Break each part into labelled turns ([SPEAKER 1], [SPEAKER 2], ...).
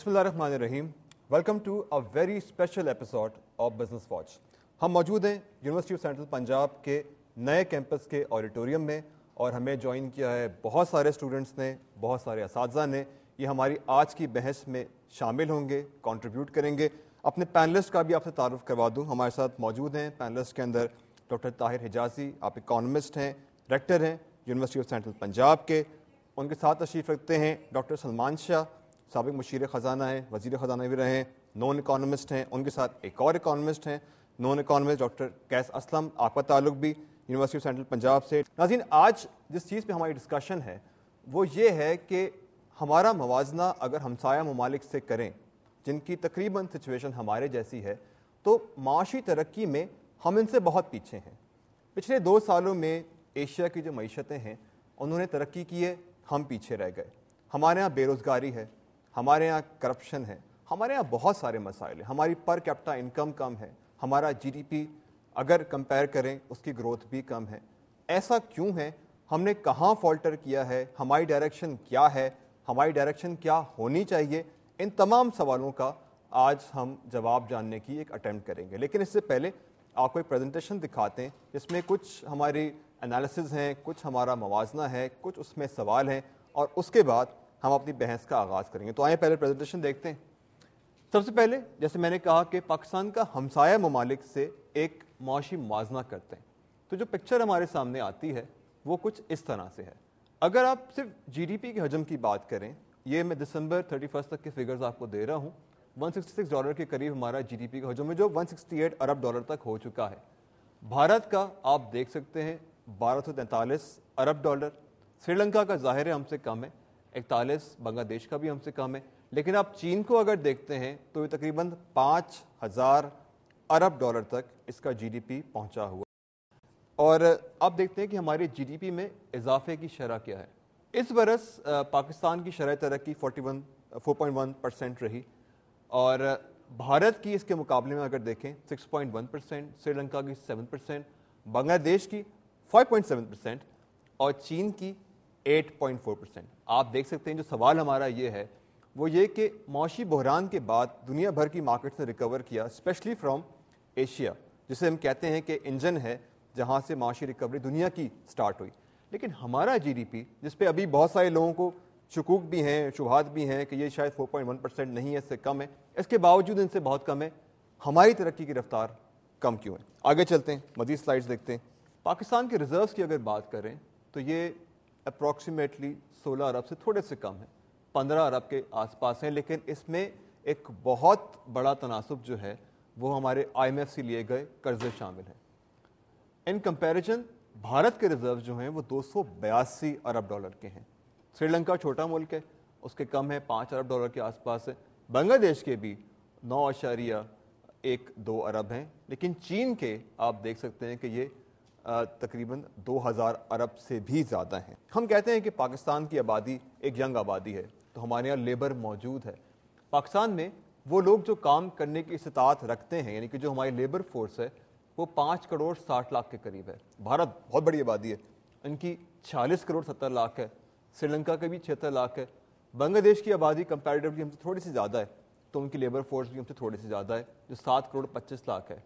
[SPEAKER 1] बिस्मिल्लाहिर्रहमानिर्रहीम। Welcome to a very special episode of business watch. हम मौजूद हैं यूनिवर्सिटी ऑफ सेंट्रल पंजाब के नए कैंपस के ऑडिटोरियम में और हमें ज्वाइन किया है बहुत सारे स्टूडेंट्स ने, बहुत सारे असातिज़ा ने। ये हमारी आज की बहस में शामिल होंगे, कंट्रीब्यूट करेंगे। अपने पैनलिस्ट का भी आपसे तारुफ करवा दूं। हमारे साथ मौजूद हैं पैनलिस्ट के अंदर डॉक्टर ताहिर हिजाजी, आप इकोनॉमिस्ट हैं, रेक्टर हैं यूनिवर्सिटी ऑफ सेंट्रल पंजाब के। उनके साथ तशरीफ़ रखते हैं डॉक्टर सलमान शाह, साबिक़ मुशीर ख़जाना है, वज़ीर ख़जाना भी रहे हैं, नॉन इकोनॉमिस्ट हैं। उनके साथ एक और इकोनॉमिस्ट हैं, नॉन इकोनॉमिस्ट डॉक्टर कैस असलम, आपका ताल्लुक भी यूनिवर्सिटी ऑफ सेंट्रल पंजाब से। नाज़रीन, आज जिस चीज़ पे हमारी डिस्कशन है वो ये है कि हमारा मवाजना अगर हमसाया ममालिक से करें जिनकी तकरीबन सिचुएशन हमारे जैसी है, तो माशी तरक्की में हम इनसे बहुत पीछे हैं। पिछले 2 सालों में एशिया की जो मईशतें हैं उन्होंने तरक्की की है, हम पीछे रह गए। हमारे यहाँ बेरोज़गारी है, हमारे यहाँ करप्शन है, हमारे यहाँ बहुत सारे मसाइल हैं। हमारी पर कैपिटा इनकम कम है, हमारा जीडीपी अगर कंपेयर करें उसकी ग्रोथ भी कम है। ऐसा क्यों है? हमने कहाँ फॉल्टर किया है? हमारी डायरेक्शन क्या है? हमारी डायरेक्शन क्या होनी चाहिए? इन तमाम सवालों का आज हम जवाब जानने की एक अटेम्प्ट करेंगे। लेकिन इससे पहले आपको एक प्रेजेंटेशन दिखाते हैं जिसमें कुछ हमारी एनालिसिस हैं, कुछ हमारा मवाजना है, कुछ उसमें सवाल हैं और उसके बाद हम अपनी बहस का आगाज़ करेंगे। तो आइए पहले प्रेजेंटेशन देखते हैं। सबसे पहले जैसे मैंने कहा कि पाकिस्तान का हमसाया ममालिक से एक माशी मुवाजना करते हैं, तो जो पिक्चर हमारे सामने आती है वो कुछ इस तरह से है। अगर आप सिर्फ जीडीपी के हजम की बात करें, ये मैं दिसंबर 31 तक के फिगर्स आपको दे रहा हूँ। $166 के करीब हमारा जीडीपी का हजम है, जो $168 अरब तक हो चुका है। भारत का आप देख सकते हैं $1243 अरब। श्रीलंका का ज़ाहिर है हमसे कम है, 41। बांग्लादेश का भी हमसे कम है। लेकिन आप चीन को अगर देखते हैं तो ये तकरीबन $5000 अरब तक इसका जीडीपी पहुंचा हुआ। और अब देखते हैं कि हमारे जीडीपी में इजाफे की शरह क्या है। इस बरस पाकिस्तान की शरह तरक्की 4.1% रही और भारत की इसके मुकाबले में अगर देखें 6.1%, श्रीलंका की 7%, बांग्लादेश की 5.7% और चीन की 8.4%। आप देख सकते हैं जो सवाल हमारा ये है वो ये कि मौशी बहरान के बाद दुनिया भर की मार्केट्स ने रिकवर किया, स्पेशली फ्रॉम एशिया, जिसे हम कहते हैं कि इंजन है जहां से माशी रिकवरी दुनिया की स्टार्ट हुई। लेकिन हमारा जीडीपी, जिस पे अभी बहुत सारे लोगों को शुकूक भी हैं, शुबहात भी हैं कि ये शायद 4.1% नहीं है, इससे कम है, इसके बावजूद इनसे बहुत कम है। हमारी तरक्की की रफ्तार कम क्यों है? आगे चलते हैं, मज़ीद स्लाइड्स देखते हैं। पाकिस्तान के रिजर्व्स की अगर बात करें तो ये अप्रॉक्सीमेटली 16 अरब से थोड़े से कम है, 15 अरब के आसपास हैं। लेकिन इसमें एक बहुत बड़ा तनासुब जो है वो हमारे IMF से लिए गए कर्जे शामिल हैं। इन कंपैरिजन भारत के रिजर्व जो हैं वो $282 अरब के हैं। श्रीलंका छोटा मुल्क है, उसके कम है, $5 अरब के आसपास है। बांग्लादेश के भी 9.12 अरब हैं। लेकिन चीन के आप देख सकते हैं कि ये तकरीबन 2000 अरब से भी ज़्यादा हैं। हम कहते हैं कि पाकिस्तान की आबादी एक यंग आबादी है, तो हमारे यहाँ लेबर मौजूद है। पाकिस्तान में वो लोग जो काम करने की इस्तात रखते हैं, यानी कि जो हमारी लेबर फोर्स है, वो 5 करोड़ 60 लाख के करीब है। भारत बहुत बड़ी आबादी है, इनकी 46 करोड़ 70 लाख है। श्रीलंका की भी 76 लाख है। बांग्लादेश की आबादी कंपैरेटिवली हमसे थोड़ी सी ज़्यादा है, तो उनकी लेबर फोर्स भी हमसे थोड़ी सी ज़्यादा है, जो 7 करोड़ 25 लाख है।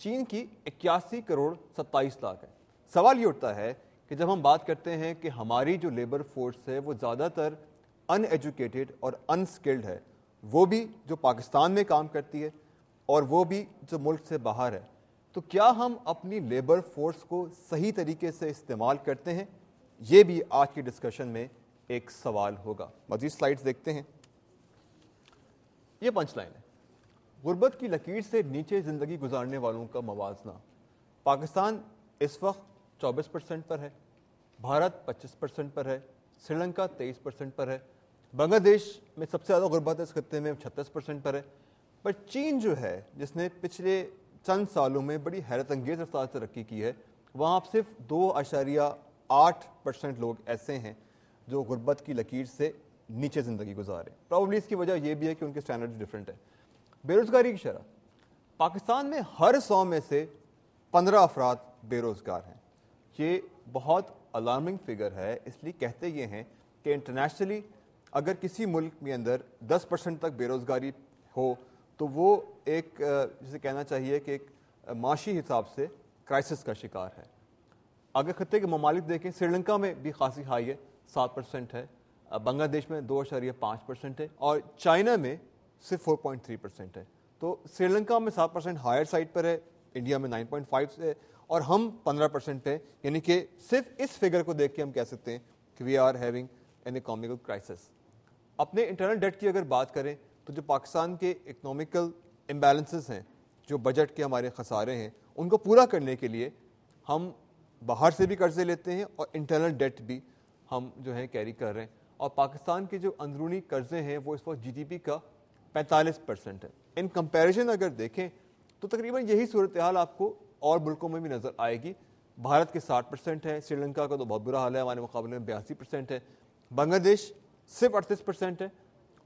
[SPEAKER 1] चीन की 81 करोड़ 27 लाख है। सवाल ये उठता है कि जब हम बात करते हैं कि हमारी जो लेबर फोर्स है वो ज़्यादातर अनएजुकेटेड और अनस्किल्ड है, वो भी जो पाकिस्तान में काम करती है और वो भी जो मुल्क से बाहर है, तो क्या हम अपनी लेबर फोर्स को सही तरीके से इस्तेमाल करते हैं? ये भी आज की डिस्कशन में एक सवाल होगा। मज़ीद स्लाइड्स देखते हैं। ये पंच लाइन है, गुर्बत की लकीर से नीचे ज़िंदगी गुजारने वालों का मवाजना। पाकिस्तान इस वक्त 24% पर है, भारत 25% पर है, श्रीलंका 23% पर है, बांग्लादेश में सबसे ज़्यादा गुर्बत इस खत्ते में 36% पर है। पर चीन जो है, जिसने पिछले चंद सालों में बड़ी हैरत अंगेज़ रफ्तार से तरक्की की है, वहाँ सिर्फ 2.8% लोग ऐसे हैं जो गुर्बत की लकीर से नीचे ज़िंदगी गुजारें। प्रॉब्ली इसकी वजह यह भी है कि उनके स्टैंडर्ड डिफरेंट है। बेरोज़गारी की शरह, पाकिस्तान में हर 100 में से 15 अफराद बेरोज़गार हैं। ये बहुत अलार्मिंग फिगर है, इसलिए कहते ये हैं कि इंटरनेशनली अगर किसी मुल्क में अंदर 10% तक बेरोज़गारी हो तो वो एक जिसे कहना चाहिए कि एक माशी हिसाब से क्राइसिस का शिकार है। अगर खत्ते के ममालिक देखें, श्रीलंका में भी खासी हाई है, 7% है, बांग्लादेश में 2.5% है और चाइना में सिर्फ 4.3% है। तो श्रीलंका में 7% हायर साइड पर है, इंडिया में 9.5 है और हम 15% है। यानी कि सिर्फ इस फिगर को देख के हम कह सकते हैं कि we are having an economical crisis. अपने इंटरनल डेट की अगर बात करें तो जो पाकिस्तान के इकोनॉमिकल इम्बैलेंसेस हैं, जो बजट के हमारे खसारे हैं, उनको पूरा करने के लिए हम बाहर से भी कर्जे लेते हैं और इंटरनल डेट भी हम जो है कैरी कर रहे हैं। और पाकिस्तान के जो अंदरूनी कर्जे हैं वो इस वक्त जीडीपी का 45% है। इन कंपैरिजन अगर देखें तो तकरीबन यही सूरत हाल आपको और मुल्कों में भी नज़र आएगी। भारत के 60% है, श्रीलंका का तो बहुत बुरा हाल है, हमारे मुकाबले में 82% है, बांग्लादेश सिर्फ 38% है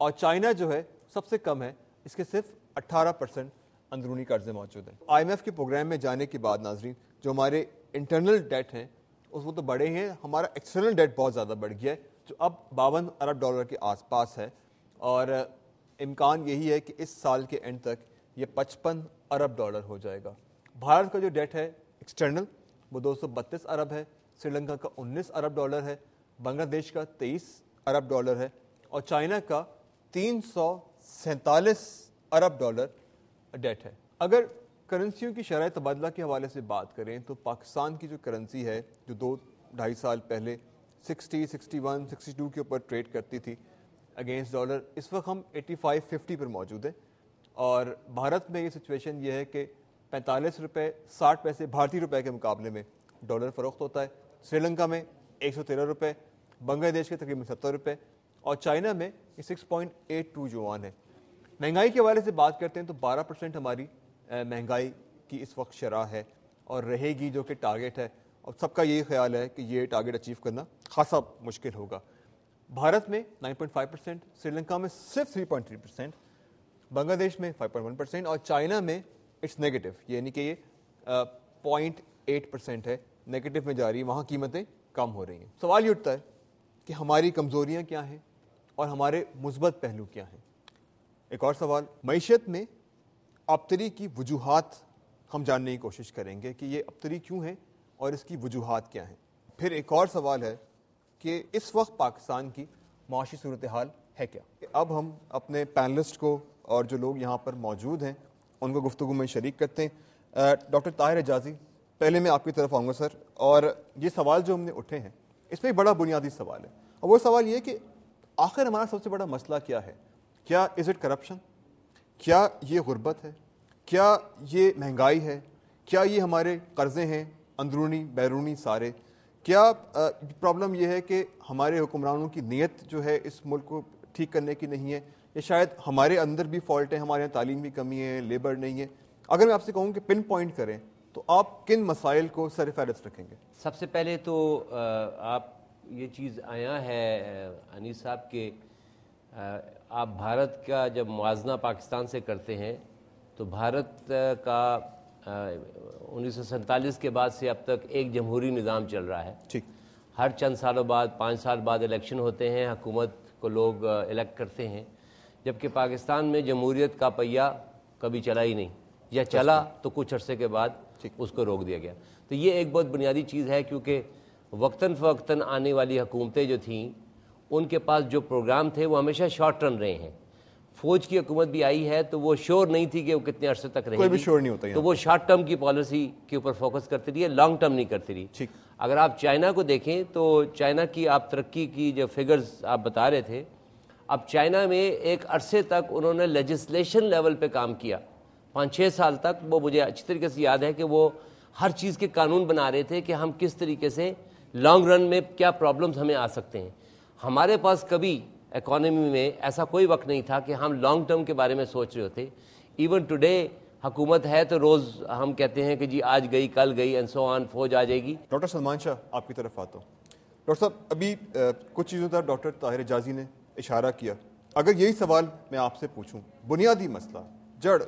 [SPEAKER 1] और चाइना जो है सबसे कम है, इसके सिर्फ 18% अंदरूनी कर्जे मौजूद हैं। IMF के प्रोग्राम में जाने के बाद नाजरीन, जो हमारे इंटरनल डेट हैं उसको तो बड़े हैं, हमारा एक्सटर्नल डेट बहुत ज़्यादा बढ़ गया है जो अब $52 अरब के आसपास है और इम्कान यही है कि इस साल के एंड तक ये $55 अरब हो जाएगा। भारत का जो डेट है एक्सटर्नल वो 232 अरब है, श्रीलंका का $19 अरब है, बांग्लादेश का $23 अरब है और चाइना का $347 अरब डेट है। अगर करेंसियों की शरह तबादला के हवाले से बात करें तो पाकिस्तान की जो करेंसी है जो 2-2.5 साल पहले 60, 61, 62 के ऊपर ट्रेड करती थी अगेंस्ट डॉलर, इस वक्त हम 85-50 पर मौजूद है और भारत में ये सिचुएशन ये है कि 45 रुपये 60 पैसे भारतीय रुपए के मुकाबले में डॉलर फ़रोख्त होता है। श्रीलंका में 113 रुपये, बांग्लादेश के तकरीबन 70 रुपये और चाइना में 6.82 जुआन है। महंगाई के हवाले से बात करते हैं तो 12% हमारी महंगाई की इस वक्त शरह है और रहेगी, जो कि टारगेट है और सबका यही ख्याल है कि ये टारगेट अचीव करना खासा मुश्किल होगा। भारत में 9.5%, श्रीलंका में सिर्फ 3.3%, बांग्लादेश में 5.1% और चाइना में इट्स नेगेटिव, यानी कि ये 0.8% है, नेगेटिव में जा रही है, वहाँ कीमतें कम हो रही हैं। सवाल ये उठता है कि हमारी कमज़ोरियाँ क्या हैं और हमारे मुस्बत पहलू क्या हैं। एक और सवाल, मईशत में अबतरी की वजूहात हम जानने की कोशिश करेंगे कि ये अबतरी क्यों है और इसकी वजूहात क्या हैं। फिर एक और सवाल है कि इस वक्त पाकिस्तान की माशी सूरत हाल है क्या। अब हम अपने पैनलिस्ट को और जो लोग यहाँ पर मौजूद हैं उनको गुफ्तगू में शरीक करते हैं। डॉक्टर ताहिर एजाजी, पहले मैं आपकी तरफ आऊँगा सर, और ये सवाल जो हमने उठे हैं इसमें बड़ा बुनियादी सवाल है और वो सवाल ये कि आखिर हमारा सबसे बड़ा मसला क्या है। क्या इज़ इट करप्शन, क्या ये गुर्बत है, क्या ये महंगाई है, क्या ये हमारे कर्ज़े हैं अंदरूनी बैरूनी सारे, क्या प्रॉब्लम ये है कि हमारे हुक्मरानों की नीयत जो है इस मुल्क को ठीक करने की नहीं है, या शायद हमारे अंदर भी फॉल्ट है, हमारे यहाँ तालीम की कमी है, लेबर नहीं है। अगर मैं आपसे कहूँ कि पिन पॉइंट करें तो आप किन मसाइल को सरफहरिस्त रखेंगे?
[SPEAKER 2] सबसे पहले तो आप ये चीज़ आया है अनीस साहब के आप भारत का जब मुआवजा पाकिस्तान से करते हैं तो भारत का 1947 के बाद से अब तक एक जमहूरी निज़ाम चल रहा है।
[SPEAKER 1] ठीक,
[SPEAKER 2] हर चंद सालों बाद 5 साल बाद इलेक्शन होते हैं, हुकूमत को लोग इलेक्ट करते हैं, जबकि पाकिस्तान में जमहूरियत का पहिया कभी चला ही नहीं, या चला तो कुछ अरसे के बाद उसको रोक दिया गया। तो ये एक बहुत बुनियादी चीज़ है, क्योंकि वक्तन फ़वक्तन आने वाली हुकूमतें जो थीं उनके पास जो प्रोग्राम थे वो हमेशा शॉर्ट टर्म रहे हैं। फौज की हुकूमत भी आई है तो वो श्योर नहीं थी कि वो कितने अरसे तक रहेगी,
[SPEAKER 1] कोई भी श्योर नहीं होता,
[SPEAKER 2] तो वो शॉर्ट टर्म की पॉलिसी के ऊपर फोकस करती रही है, लॉन्ग टर्म नहीं करती रही।
[SPEAKER 1] ठीक,
[SPEAKER 2] अगर आप चाइना को देखें तो चाइना की आप तरक्की की जो फिगर्स आप बता रहे थे, अब चाइना में एक अरसे तक उन्होंने लेजिस्लेशन लेवल पे काम किया, 5-6 साल तक। वो मुझे अच्छी तरीके से याद है कि वो हर चीज़ के कानून बना रहे थे कि हम किस तरीके से लॉन्ग रन में क्या प्रॉब्लम्स हमें आ सकते हैं। हमारे पास कभी इकोनॉमी में ऐसा कोई वक्त नहीं था कि हम लॉन्ग टर्म के बारे में सोच रहे होते। इवन टुडे हुकूमत है तो रोज़ हम कहते हैं कि जी आज गई कल गई एंड सो ऑन, फौज आ जाएगी।
[SPEAKER 1] डॉक्टर सलमान शाह, आपकी तरफ आता हूँ। डॉक्टर साहब, अभी कुछ चीज़ों पर डॉक्टर ताहिर एजाजी ने इशारा किया। अगर यही सवाल मैं आपसे पूछूं, बुनियादी मसला, जड़